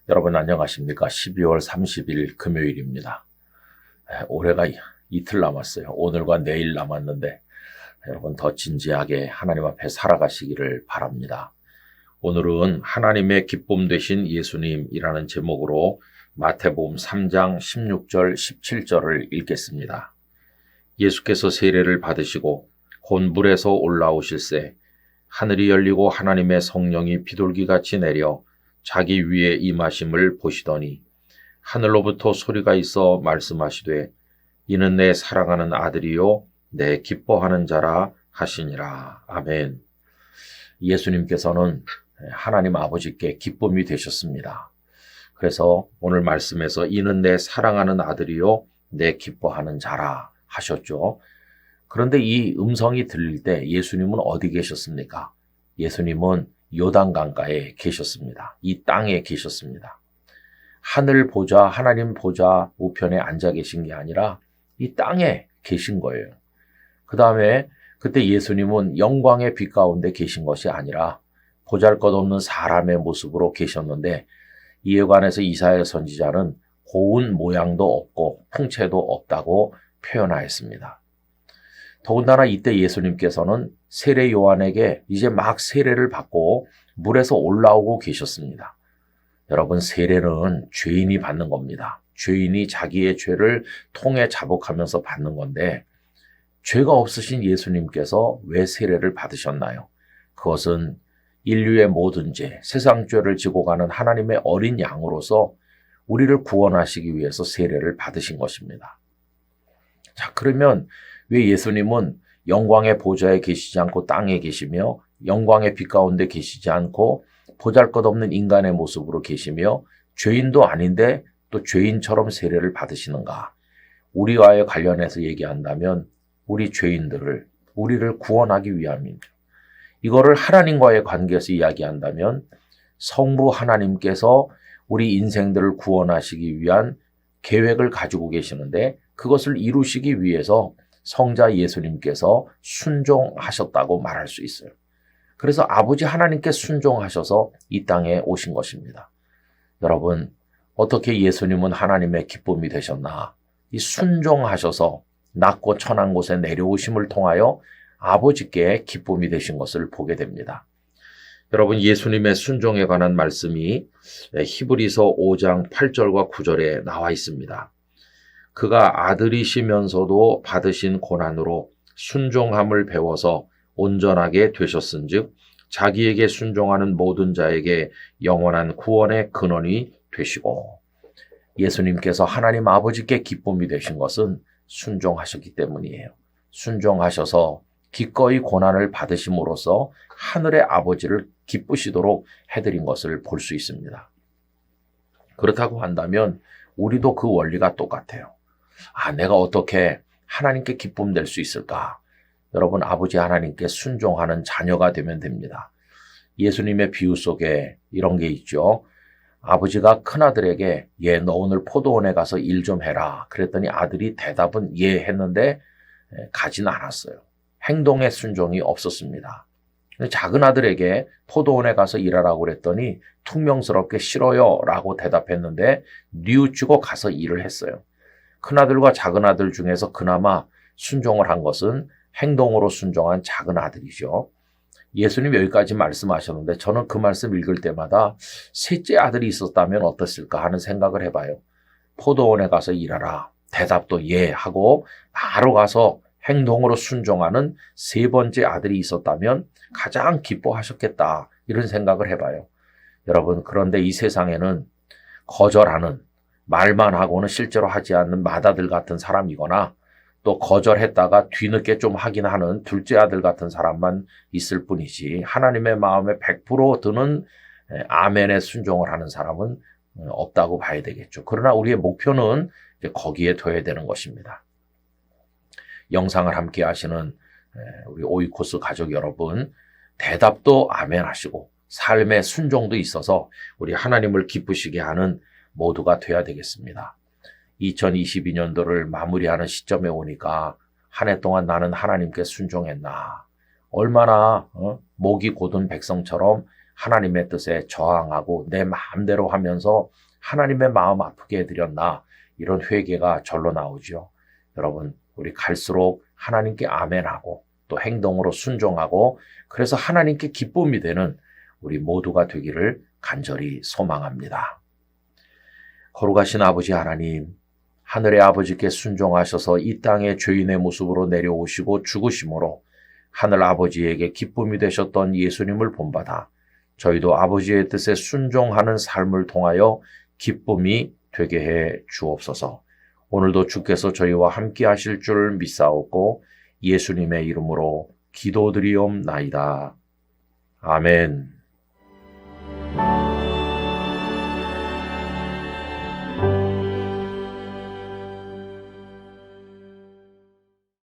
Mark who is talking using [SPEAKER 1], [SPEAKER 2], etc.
[SPEAKER 1] 여러분 안녕하십니까? 12월 30일 금요일입니다. 올해가 이틀 남았어요. 오늘과 내일 남았는데 여러분 더 진지하게 하나님 앞에 살아가시기를 바랍니다. 오늘은 하나님의 기쁨 되신 예수님이라는 제목으로 마태복음 3장 16절 17절을 읽겠습니다. 예수께서 세례를 받으시고 곧 물에서 올라오실새 하늘이 열리고 하나님의 성령이 비둘기같이 내려 자기 위에 임하심을 보시더니 하늘로부터 소리가 있어 말씀하시되 이는 내 사랑하는 아들이요 내 기뻐하는 자라 하시니라. 아멘. 예수님께서는 하나님 아버지께 기쁨이 되셨습니다. 그래서 오늘 말씀에서 이는 내 사랑하는 아들이요 내 기뻐하는 자라 하셨죠. 그런데 이 음성이 들릴 때 예수님은 어디 계셨습니까? 예수님은 요단강가에 계셨습니다. 이 땅에 계셨습니다. 하늘 보좌, 하나님 보좌 우편에 앉아 계신 게 아니라 이 땅에 계신 거예요. 그 다음에 그때 예수님은 영광의 빛 가운데 계신 것이 아니라 보잘것없는 사람의 모습으로 계셨는데 이에 관해서 이사야 선지자는 고운 모양도 없고 풍채도 없다고 표현하였습니다. 더군다나 이때 예수님께서는 세례 요한에게 이제 막 세례를 받고 물에서 올라오고 계셨습니다. 여러분, 세례는 죄인이 받는 겁니다. 죄인이 자기의 죄를 통해 자복하면서 받는 건데 죄가 없으신 예수님께서 왜 세례를 받으셨나요? 그것은 인류의 모든 죄, 세상 죄를 지고 가는 하나님의 어린 양으로서 우리를 구원하시기 위해서 세례를 받으신 것입니다. 자, 그러면 왜 예수님은 영광의 보좌에 계시지 않고 땅에 계시며 영광의 빛 가운데 계시지 않고 보잘것없는 인간의 모습으로 계시며 죄인도 아닌데 또 죄인처럼 세례를 받으시는가? 우리와의 관련해서 얘기한다면 우리 죄인들을, 우리를 구원하기 위함입니다. 이거를 하나님과의 관계에서 이야기한다면 성부 하나님께서 우리 인생들을 구원하시기 위한 계획을 가지고 계시는데 그것을 이루시기 위해서 성자 예수님께서 순종하셨다고 말할 수 있어요. 그래서 아버지 하나님께 순종하셔서 이 땅에 오신 것입니다. 여러분, 어떻게 예수님은 하나님의 기쁨이 되셨나? 이 순종하셔서 낮고 천한 곳에 내려오심을 통하여 아버지께 기쁨이 되신 것을 보게 됩니다. 여러분, 예수님의 순종에 관한 말씀이 히브리서 5장 8절과 9절에 나와 있습니다. 그가 아들이시면서도 받으신 고난으로 순종함을 배워서 온전하게 되셨은즉 자기에게 순종하는 모든 자에게 영원한 구원의 근원이 되시고 예수님께서 하나님 아버지께 기쁨이 되신 것은 순종하셨기 때문이에요. 순종하셔서 기꺼이 고난을 받으심으로써 하늘의 아버지를 기쁘시도록 해드린 것을 볼 수 있습니다. 그렇다고 한다면 우리도 그 원리가 똑같아요. 내가 어떻게 하나님께 기쁨 될 수 있을까? 여러분, 아버지 하나님께 순종하는 자녀가 되면 됩니다. 예수님의 비유 속에 이런 게 있죠. 아버지가 큰아들에게 너 오늘 포도원에 가서 일 좀 해라. 그랬더니 아들이 대답은 했는데 가진 않았어요. 행동의 순종이 없었습니다. 작은 아들에게 포도원에 가서 일하라고 그랬더니 퉁명스럽게 싫어요 라고 대답했는데 뉘우치고 가서 일을 했어요. 큰아들과 작은아들 중에서 그나마 순종을 한 것은 행동으로 순종한 작은 아들이죠. 예수님 여기까지 말씀하셨는데 저는 그 말씀 읽을 때마다 셋째 아들이 있었다면 어땠을까 하는 생각을 해봐요. 포도원에 가서 일하라. 대답도 하고 바로 가서 행동으로 순종하는 세 번째 아들이 있었다면 가장 기뻐하셨겠다. 이런 생각을 해봐요. 여러분, 그런데 이 세상에는 거절하는, 말만 하고는 실제로 하지 않는 맏아들 같은 사람이거나 또 거절했다가 뒤늦게 좀 하긴 하는 둘째 아들 같은 사람만 있을 뿐이지 하나님의 마음에 100% 드는 아멘에 순종을 하는 사람은 없다고 봐야 되겠죠. 그러나 우리의 목표는 이제 거기에 둬야 되는 것입니다. 영상을 함께 하시는 우리 오이코스 가족 여러분, 대답도 아멘 하시고 삶의 순종도 있어서 우리 하나님을 기쁘시게 하는 모두가 돼야 되겠습니다. 2022년도를 마무리하는 시점에 오니까 한 해 동안 나는 하나님께 순종했나? 얼마나 목이 곧은 백성처럼 하나님의 뜻에 저항하고 내 마음대로 하면서 하나님의 마음 아프게 해드렸나, 이런 회개가 절로 나오죠. 여러분, 우리 갈수록 하나님께 아멘하고 또 행동으로 순종하고, 그래서 하나님께 기쁨이 되는 우리 모두가 되기를 간절히 소망합니다. 거룩하신 아버지 하나님, 하늘의 아버지께 순종하셔서 이 땅에 죄인의 모습으로 내려오시고 죽으심으로 하늘 아버지에게 기쁨이 되셨던 예수님을 본받아 저희도 아버지의 뜻에 순종하는 삶을 통하여 기쁨이 되게 해 주옵소서. 오늘도 주께서 저희와 함께 하실 줄 믿사옵고 예수님의 이름으로 기도드리옵나이다. 아멘.